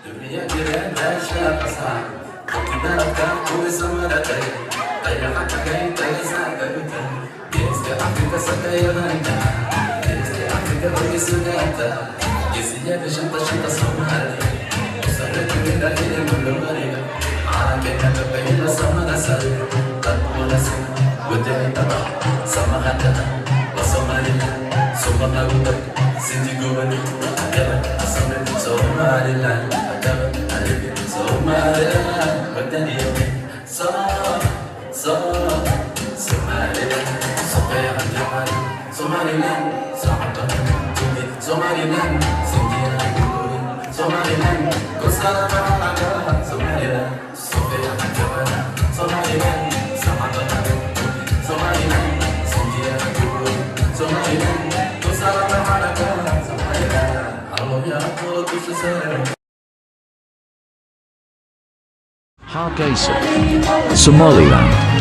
dünya giren her şey kısa. Kapıdan koy samarate. Dayak kay taysa kabita. Desde Afrika sakayana. Desde Afrika orisugata. Yesiya de shanta somali. Sarete mera ile mulumari. Arakena kapela samana sare. Tatmona sa. Gudeni tama. Samahata. Wasomaliya. Somanaguta. Sindi gubani. Akaba. Asamre. Somaliland. Akaba. Alibi. Somaliland. Gudeni. Somaliland. Sokaya Japan. Somaliland. Sahaba. Somaliland. Sindi gubani. Somaliland. Kusala Malaga. Somaliland. Sokaya Japan. Somaliland. Sahaba. Somaliland. Sindi gubani. Somaliland. Kusala Malaga. Somaliland. Allah ya Allah kusala. Hargeisa, Somaliland.